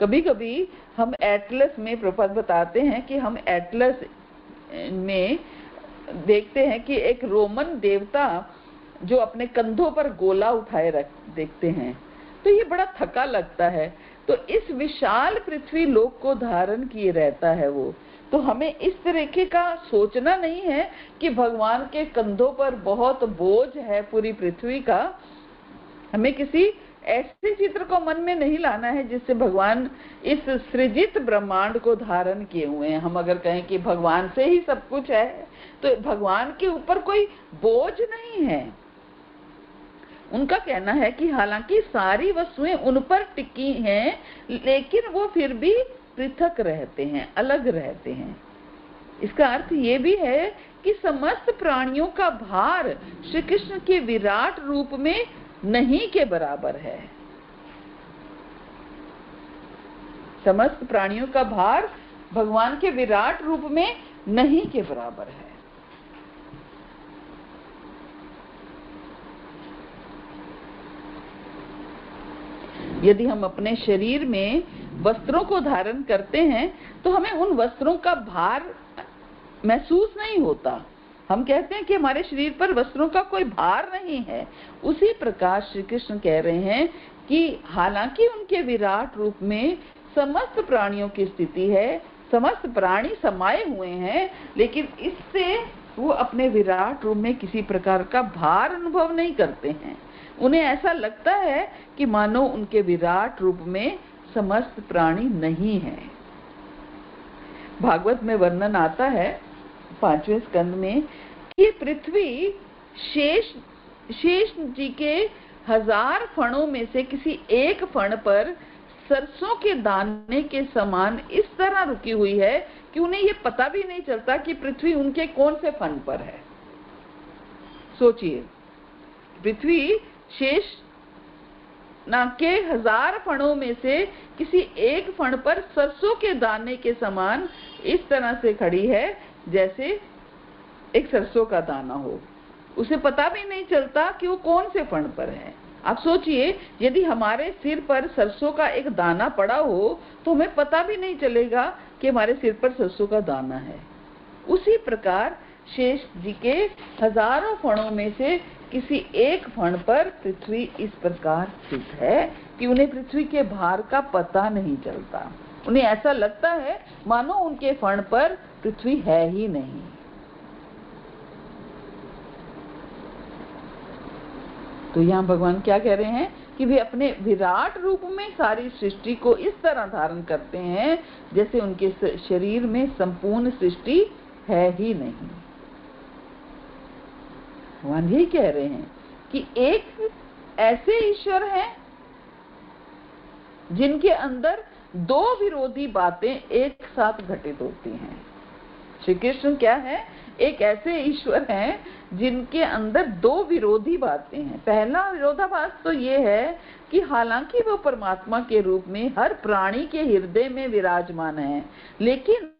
कभी कभी हम एटलस में, प्रभुपाद बताते हैं कि हम एटलस में देखते हैं कि एक रोमन देवता जो अपने कंधों पर गोला उठाए देखते हैं, तो ये बड़ा थका लगता है। तो इस विशाल पृथ्वी लोक को धारण किए रहता है वो। तो हमें इस तरीके का सोचना नहीं है कि भगवान के कंधों पर बहुत बोझ है पूरी पृथ्वी का। हमें किसी ऐसे चित्र को मन में नहीं लाना है जिससे भगवान इस सृजित ब्रह्मांड को धारण किए हुए हैं। हम अगर कहें कि भगवान से ही सब कुछ है, तो भगवान के ऊपर कोई बोझ नहीं है। उनका कहना है कि हालांकि सारी वस्तुएं उन पर टिकी हैं, लेकिन वो फिर भी पृथक रहते हैं, अलग रहते हैं। इसका अर्थ ये भी है कि समस्त प्राणियों का भार श्री कृष्ण के विराट रूप में नहीं के बराबर है। समस्त प्राणियों का भार भगवान के विराट रूप में नहीं के बराबर है। यदि हम अपने शरीर में वस्त्रों को धारण करते हैं तो हमें उन वस्त्रों का भार महसूस नहीं होता। हम कहते हैं कि हमारे शरीर पर वस्त्रों का कोई भार नहीं है। उसी प्रकार श्री कृष्ण कह रहे हैं कि हालांकि उनके विराट रूप में समस्त प्राणियों की स्थिति है, समस्त प्राणी समाये हुए हैं, लेकिन इससे वो अपने विराट रूप में किसी प्रकार का भार अनुभव नहीं करते हैं। उन्हें ऐसा लगता है कि मानो उनके विराट रूप में समस्त प्राणी नहीं है। भागवत में वर्णन आता है 5वें स्कंद में कि पृथ्वी शेष जी के 1000 फणों में से किसी एक फण पर सरसों के दाने के समान इस तरह रुकी हुई है कि उन्हें ये पता भी नहीं चलता कि पृथ्वी उनके कौन से फण पर है। सोचिए, पृथ्वी शेष ना के 1000 फणों में से किसी एक फण पर सरसों के दाने के समान इस तरह से खड़ी है जैसे एक सरसों का दाना हो। उसे पता भी नहीं चलता कि वो कौन से फण पर है। आप सोचिए, यदि हमारे सिर पर सरसों का एक दाना पड़ा हो तो हमें पता भी नहीं चलेगा कि हमारे सिर पर सरसों का दाना है। उसी प्रकार शेष जी के हजारों फणों में से किसी एक फण पर पृथ्वी इस प्रकार स्थित है कि उन्हें पृथ्वी के भार का पता नहीं चलता। उन्हें ऐसा लगता है मानो उनके फण पर पृथ्वी है ही नहीं। तो यहाँ भगवान क्या कह रहे हैं कि वे अपने विराट रूप में सारी सृष्टि को इस तरह धारण करते हैं जैसे उनके शरीर में संपूर्ण सृष्टि है ही नहीं। भगवान यही कह रहे हैं कि एक ऐसे ईश्वर हैं जिनके अंदर दो विरोधी बातें एक साथ घटित होती हैं। श्री कृष्ण क्या है? एक ऐसे ईश्वर हैं जिनके अंदर दो विरोधी बातें हैं। पहला विरोधाभास तो ये है कि हालांकि वो परमात्मा के रूप में हर प्राणी के हृदय में विराजमान है, लेकिन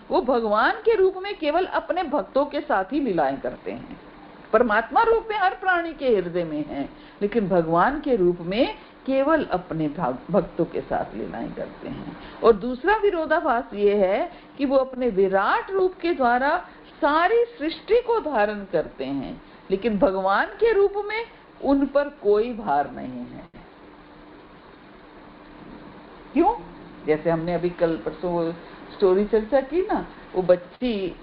वो भगवान के रूप में केवल अपने भक्तों के साथ ही लीलाएं करते हैं। परमात्मा रूप में हर प्राणी के हृदय में है, लेकिन भगवान के रूप में केवल अपने भक्तों के साथ लीलाएं करते हैं। और दूसरा विरोधाभास ये है कि वो अपने विराट रूप के द्वारा सारी सृष्टि को धारण करते हैं, लेकिन भगवान के रूप में उन पर कोई भार नहीं है। क्यों? जैसे हमने अभी कल परसों स्टोरी चर्चा की ना, वो बच्ची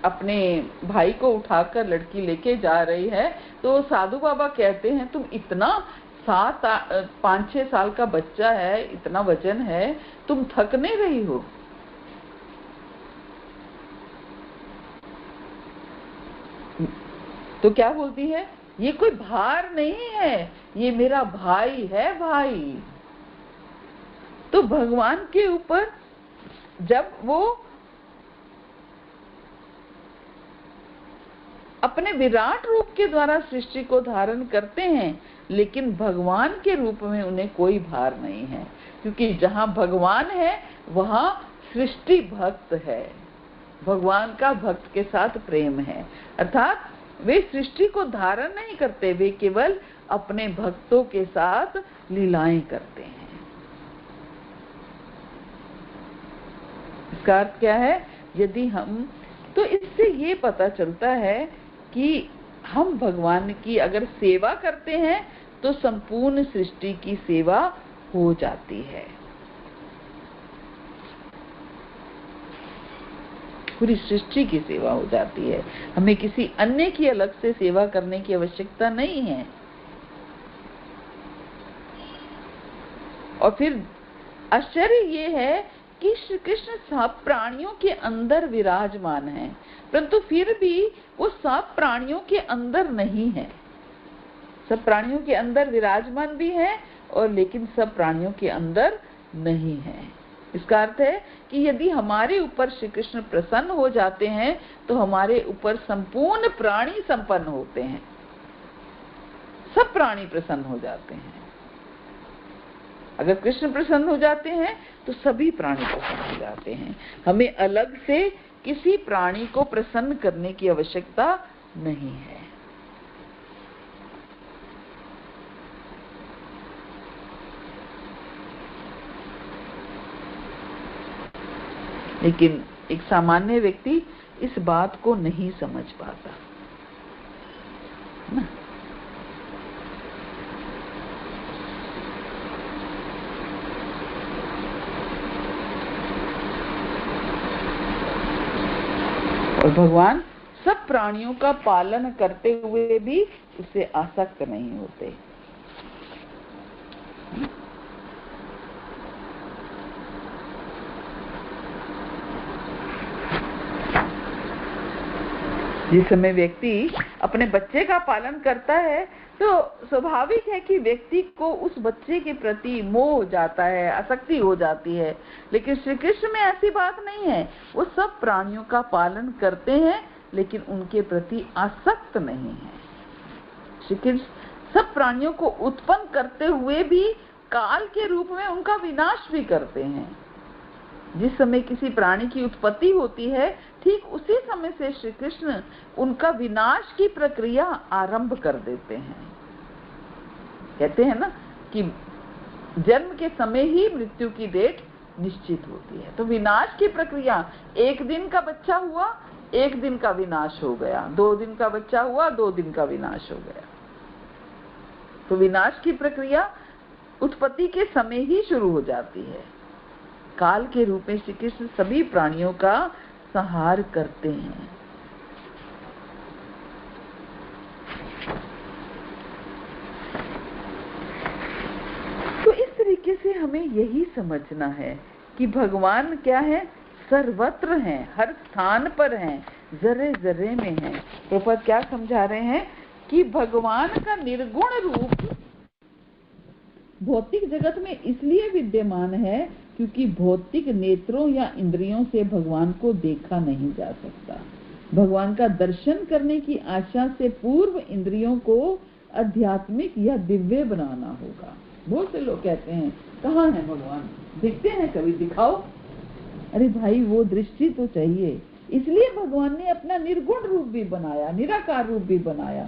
अपने भाई को उठाकर लड़की लेके जा रही है, तो साधु बाबा कहते हैं तुम इतना 5-6 साल का बच्चा है, इतना वजन है, तुम थक नहीं रही हो? तो क्या बोलती है? ये कोई भार नहीं है, ये मेरा भाई है, भाई। तो भगवान के ऊपर जब वो अपने विराट रूप के द्वारा सृष्टि को धारण करते हैं, लेकिन भगवान के रूप में उन्हें कोई भार नहीं है, क्योंकि जहां भगवान है वहां सृष्टि भक्त है। भगवान का भक्त के साथ प्रेम है, अर्थात वे सृष्टि को धारण नहीं करते, वे केवल अपने भक्तों के साथ लीलाएं करते हैं। इसका अर्थ क्या है? यदि हम, तो इससे ये पता चलता है कि हम भगवान की अगर सेवा करते हैं तो संपूर्ण सृष्टि की सेवा हो जाती है, पूरी सृष्टि की सेवा हो जाती है। हमें किसी अन्य की अलग से सेवा करने की आवश्यकता नहीं है। और फिर आश्चर्य ये है कि श्री कृष्ण सब प्राणियों के अंदर विराजमान है, परंतु फिर भी वो सब प्राणियों के अंदर नहीं है। सब प्राणियों के अंदर विराजमान भी है और लेकिन सब प्राणियों के अंदर नहीं है। इसका अर्थ है कि यदि हमारे ऊपर श्री कृष्ण प्रसन्न हो जाते हैं तो हमारे ऊपर संपूर्ण प्राणी संपन्न होते हैं, सब प्राणी प्रसन्न हो जाते हैं। अगर कृष्ण प्रसन्न हो जाते हैं तो सभी प्राणी प्रसन्न हो जाते हैं। हमें अलग से किसी प्राणी को प्रसन्न करने की आवश्यकता नहीं है। लेकिन एक सामान्य व्यक्ति इस बात को नहीं समझ पाता ना। और भगवान सब प्राणियों का पालन करते हुए भी उससे आसक्त नहीं होते। जिस समय व्यक्ति अपने बच्चे का पालन करता है तो स्वाभाविक है कि व्यक्ति को उस बच्चे के प्रति मोह हो जाता है, आसक्ति हो जाती है। लेकिन श्री कृष्ण में ऐसी बात नहीं है। वो सब प्राणियों का पालन करते हैं लेकिन उनके प्रति आसक्त नहीं है। श्री कृष्ण सब प्राणियों को उत्पन्न करते हुए भी काल के रूप में उनका विनाश भी करते हैं। जिस समय किसी प्राणी की उत्पत्ति होती है, ठीक उसी समय से श्री कृष्ण उनका विनाश की प्रक्रिया आरंभ कर देते हैं। कहते हैं ना कि जन्म के समय ही मृत्यु की डेट निश्चित होती है। तो विनाश की प्रक्रिया, एक दिन का बच्चा हुआ, एक दिन का विनाश हो गया, 2 दिन का बच्चा हुआ, 2 दिन का विनाश हो गया। तो विनाश की प्रक्रिया उत्पत्ति के समय ही शुरू हो जाती है। काल के रूप में श्री कृष्ण सभी प्राणियों का संहार करते हैं। तो इस तरीके से हमें यही समझना है कि भगवान क्या है, सर्वत्र हैं, हर स्थान पर हैं, जरे जरे में हैं। प्रभुपाद क्या समझा रहे हैं कि भगवान का निर्गुण रूप भौतिक जगत में इसलिए विद्यमान है क्योंकि भौतिक नेत्रों या इंद्रियों से भगवान को देखा नहीं जा सकता। भगवान का दर्शन करने की आशा से पूर्व इंद्रियों को आध्यात्मिक या दिव्य बनाना होगा। बहुत से लोग कहते हैं कहाँ है भगवान, दिखते हैं कभी, दिखाओ। अरे भाई, वो दृष्टि तो चाहिए, इसलिए भगवान ने अपना निर्गुण रूप भी बनाया, निराकार रूप भी बनाया,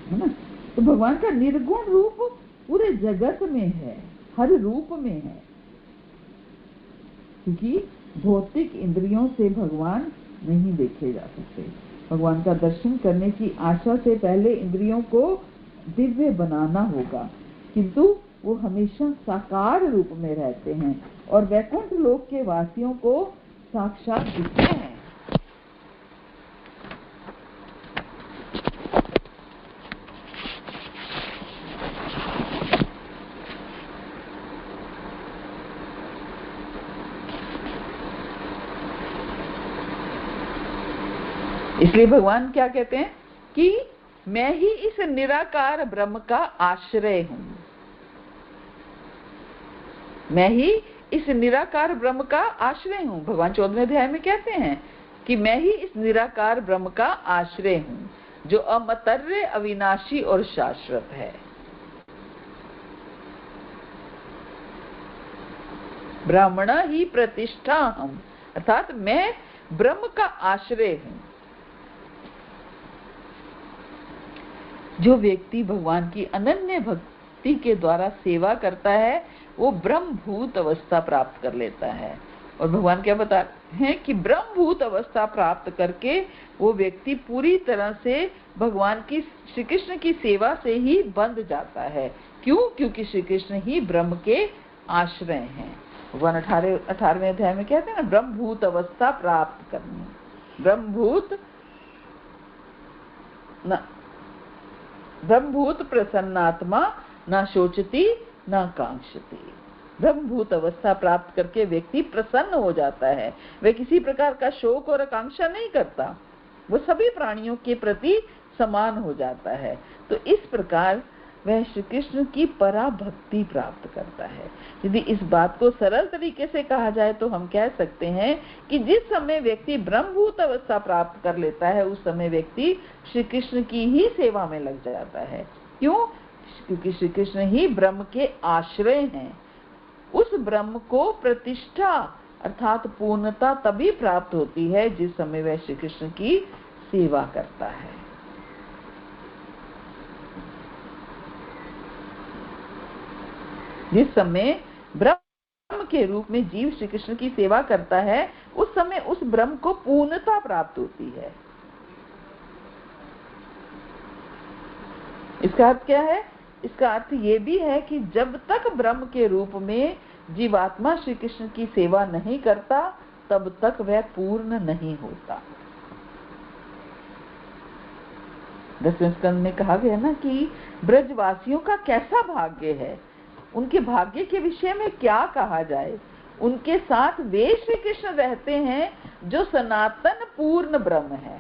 है ना। तो भगवान का निर्गुण रूप पूरे जगत में है, हर रूप में है, क्योंकि भौतिक इंद्रियों से भगवान नहीं देखे जा सकते। भगवान का दर्शन करने की आशा से पहले इंद्रियों को दिव्य बनाना होगा, किंतु वो हमेशा साकार रूप में रहते हैं और वैकुंठ लोक के वासियों को साक्षात दिखते हैं। इसलिए भगवान क्या कहते हैं कि मैं ही इस निराकार ब्रह्म का आश्रय हूं। मैं ही इस निराकार ब्रह्म का आश्रय हूं। भगवान 14वें अध्याय में कहते हैं कि मैं ही इस निराकार ब्रह्म का आश्रय हूं जो अमतर्य, अविनाशी और शाश्वत है। ब्राह्मण ही प्रतिष्ठा हम, अर्थात मैं ब्रह्म का आश्रय हूं। जो व्यक्ति भगवान की अनन्य भक्ति के द्वारा सेवा करता है वो ब्रह्मभूत अवस्था प्राप्त कर लेता है। और भगवान क्या बता रहे हैं कि ब्रह्मभूत अवस्था प्राप्त करके वो व्यक्ति पूरी तरह से भगवान की, श्री कृष्ण की सेवा से ही बंध जाता है। क्यों? क्योंकि श्री कृष्ण ही ब्रह्म के आश्रय हैं। भगवान 18वें अध्याय में कहते हैं ना, ब्रह्मभूत अवस्था प्राप्त करनी। ब्रह्मभूत प्रसन्नात्मा न शोचती न कांक्षती। ब्रह्मभूत अवस्था प्राप्त करके व्यक्ति प्रसन्न हो जाता है। वह किसी प्रकार का शोक और आकांक्षा नहीं करता, वो सभी प्राणियों के प्रति समान हो जाता है। तो इस प्रकार वह श्री कृष्ण की पराभक्ति प्राप्त करता है। यदि इस बात को सरल तरीके से कहा जाए तो हम कह सकते हैं कि जिस समय व्यक्ति ब्रह्मभूत अवस्था प्राप्त कर लेता है उस समय व्यक्ति श्री कृष्ण की ही सेवा में लग जाता है। क्यों? क्योंकि श्री कृष्ण ही ब्रह्म के आश्रय हैं। उस ब्रह्म को प्रतिष्ठा अर्थात पूर्णता तभी प्राप्त होती है जिस समय वह श्री कृष्ण की सेवा करता है। जिस समय ब्रह्म के रूप में जीव श्री कृष्ण की सेवा करता है उस समय उस ब्रह्म को पूर्णता प्राप्त होती है। इसका अर्थ क्या है? इसका अर्थ ये भी है कि जब तक ब्रह्म के रूप में जीवात्मा श्री कृष्ण की सेवा नहीं करता तब तक वह पूर्ण नहीं होता। 10वें स्कंद में कहा गया ना कि ब्रजवासियों का कैसा भाग्य है। उनके भाग्य के विषय में क्या कहा जाए। उनके साथ वे श्री कृष्ण रहते हैं जो सनातन पूर्ण ब्रह्म है।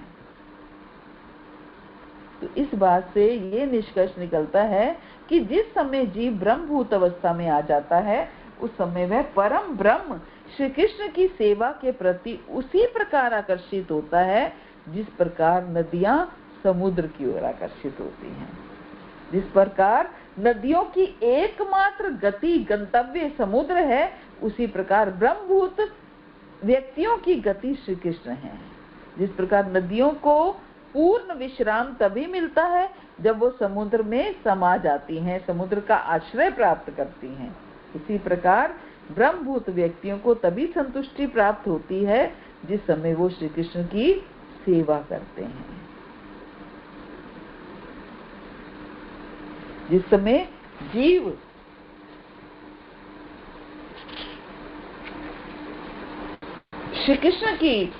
तो इस बात से ये निष्कर्ष निकलता है कि जिस समय जीव ब्रह्मभूत अवस्था में आ जाता है उस समय वह परम ब्रह्म श्री कृष्ण की सेवा के प्रति उसी प्रकार आकर्षित होता है जिस प्रकार नदियां समुद्र की ओर आकर्षित होती हैं। जिस प्रकार नदियों की एकमात्र गति गंतव्य समुद्र है, उसी प्रकार ब्रह्मभूत व्यक्तियों की गति श्री कृष्ण है। जिस प्रकार नदियों को पूर्ण विश्राम तभी मिलता है जब वो समुद्र में समा जाती हैं, समुद्र का आश्रय प्राप्त करती हैं, उसी प्रकार ब्रह्मभूत व्यक्तियों को तभी संतुष्टि प्राप्त होती है जिस समय वो श्री कृष्ण की सेवा करते हैं। जिस समय जीव श्री कृष्ण की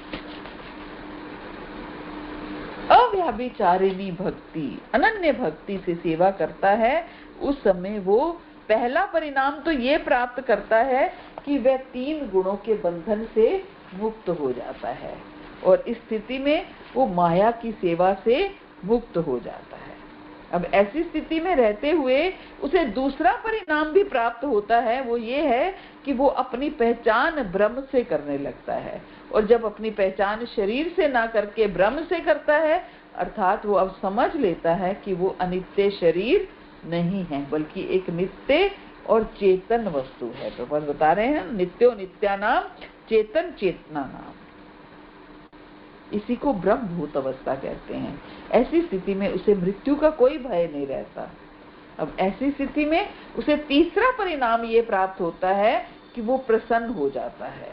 अव्याभिचारिणी भक्ति, अनन्य भक्ति से सेवा करता है, उस समय वो पहला परिणाम तो ये प्राप्त करता है कि वह 3 गुणों के बंधन से मुक्त हो जाता है और इस स्थिति में वो माया की सेवा से मुक्त हो जाता है। अब ऐसी स्थिति में रहते हुए उसे दूसरा परिणाम भी प्राप्त होता है, वो ये है कि वो अपनी पहचान ब्रह्म से करने लगता है, और जब अपनी पहचान शरीर से ना करके ब्रह्म से करता है, अर्थात वो अब समझ लेता है कि वो अनित्य शरीर नहीं है बल्कि एक नित्य और चेतन वस्तु है। तो बता रहे हैं नित्यो नित्यानाम चेतन चेतना नाम, इसी को ब्रह्मभूत अवस्था कहते हैं। ऐसी स्थिति में उसे मृत्यु का कोई भय नहीं रहता। अब ऐसी स्थिति में उसे तीसरा परिणाम ये प्राप्त होता है कि वो प्रसन्न हो जाता है।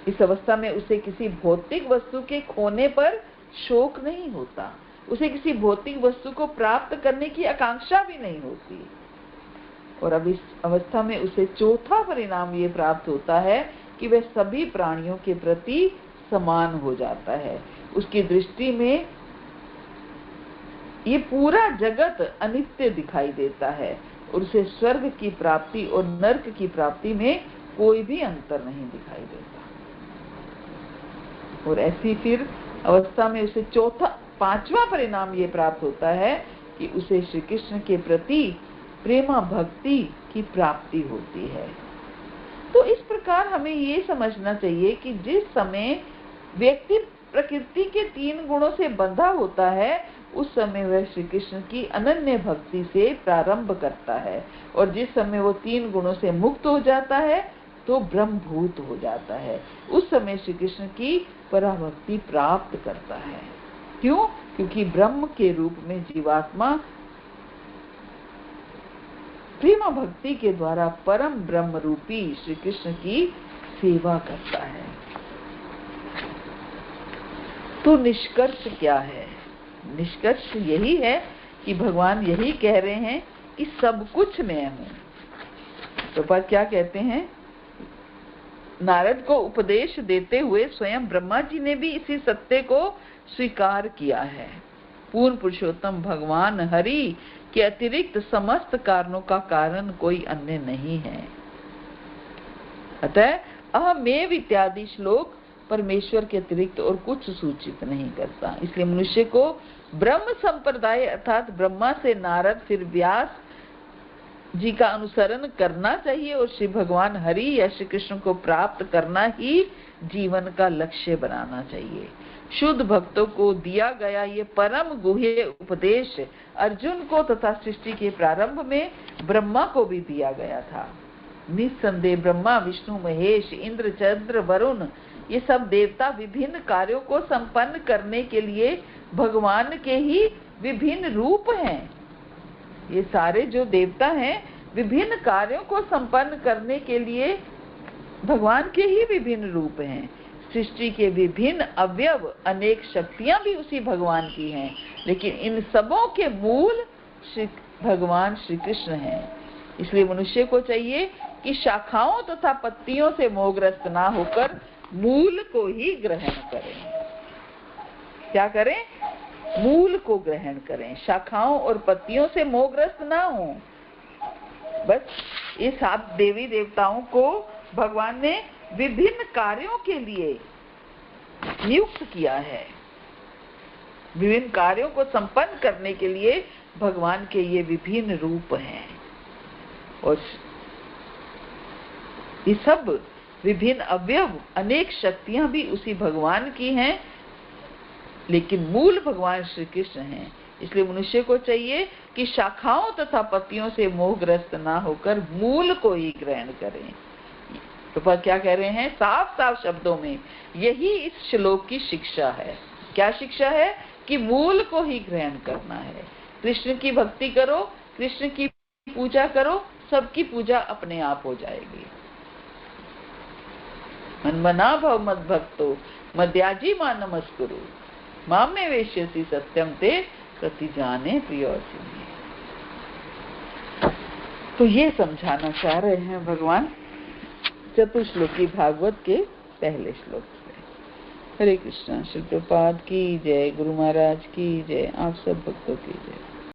इस अवस्था में उसे किसी भौतिक वस्तु के खोने पर शोक नहीं होता, उसे किसी भौतिक वस्तु को प्राप्त करने की आकांक्षा भी नहीं होती। और अब इस अवस्था में उसे चौथा परिणाम ये प्राप्त होता है कि वह सभी प्राणियों के प्रति समान हो जाता है। उसकी दृष्टि में ये पूरा जगत अनित्य दिखाई देता है और उसे स्वर्ग की प्राप्ति और नरक की प्राप्ति में कोई भी अंतर नहीं दिखाई देता। और ऐसी फिर अवस्था में उसे पांचवा परिणाम ये प्राप्त होता है कि उसे श्री कृष्ण के प्रति प्रेमा भक्ति की प्राप्ति होती है। तो इस प्रकार हमें ये समझना चाहिए कि जिस समय व्यक्ति प्रकृति के 3 गुणों से बंधा होता है, उस समय वह श्री कृष्ण की अनन्य भक्ति से प्रारंभ करता है, और जिस समय वो 3 गुणों से मुक्त हो जाता है तो ब्रह्मभूत हो जाता है, उस समय श्री कृष्ण की पराभक्ति प्राप्त करता है। क्यों? क्योंकि ब्रह्म के रूप में जीवात्मा प्रेमा भक्ति के द्वारा परम ब्रह्म रूपी श्री कृष्ण की सेवा करता है। तो निष्कर्ष क्या है? निष्कर्ष यही है कि भगवान यही कह रहे हैं कि सब कुछ मैं हूँ। तो पर क्या कहते हैं? नारद को उपदेश देते हुए स्वयं ब्रह्मा जी ने भी इसी सत्य को स्वीकार किया है। पूर्ण पुरुषोत्तम भगवान हरि के अतिरिक्त समस्त कारणों का कारण कोई अन्य नहीं है। अतः अहमेव इत्यादि श्लोक परमेश्वर के अतिरिक्त और कुछ सूचित नहीं करता। इसलिए मनुष्य को ब्रह्म संप्रदाय अर्थात ब्रह्मा से नारद फिर व्यास जी का अनुसरण करना चाहिए और श्री भगवान हरि या श्री कृष्ण को प्राप्त करना ही जीवन का लक्ष्य बनाना चाहिए। शुद्ध भक्तों को दिया गया ये परम गुह्य उपदेश अर्जुन को तथा सृष्टि के प्रारंभ में ब्रह्मा को भी दिया गया था। निस्संदेह ब्रह्मा विष्णु महेश इंद्र चंद्र वरुण ये सब देवता विभिन्न कार्यों को संपन्न करने के लिए भगवान के ही विभिन्न रूप हैं। ये सारे जो देवता हैं विभिन्न कार्यों को संपन्न करने के लिए भगवान के ही विभिन्न रूप हैं। सृष्टि के विभिन्न अवयव अनेक शक्तियां भी उसी भगवान की हैं, लेकिन इन सबों के मूल भगवान श्री कृष्ण हैं। इसलिए मनुष्य को चाहिए कि शाखाओं तथा पत्तियों से मोहग्रस्त ना होकर मूल को ही ग्रहण करें। क्या करें? मूल को ग्रहण करें, शाखाओं और पत्तियों से मोहग्रस्त ना हो। बस ये 7 देवी देवताओं को भगवान ने विभिन्न कार्यों के लिए नियुक्त किया है। विभिन्न कार्यों को संपन्न करने के लिए भगवान के ये विभिन्न रूप हैं और ये सब विभिन्न अवयव अनेक शक्तियां भी उसी भगवान की हैं। लेकिन मूल भगवान श्री कृष्ण हैं। इसलिए मनुष्य को चाहिए कि शाखाओं तथा पत्तियों से मोहग्रस्त ना होकर मूल को ही ग्रहण करें। तो क्या कह रहे हैं साफ साफ शब्दों में, यही इस श्लोक की शिक्षा है। क्या शिक्षा है? कि मूल को ही ग्रहण करना है। कृष्ण की भक्ति करो, कृष्ण की पूजा करो, सबकी पूजा अपने आप हो जाएगी। मन्मना भव मद भक्तो मद्याजी मा नमस्कुरु माम में वेश्यसी सत्यम ते प्रतिजाने प्रियोसिनी। तो ये समझाना चाह रहे हैं भगवान चतुश्लोकी भागवत के पहले श्लोक से। हरे कृष्णा। श्री प्रभुपाद की जय, गुरु महाराज की जय, आप सब भक्तों की जय।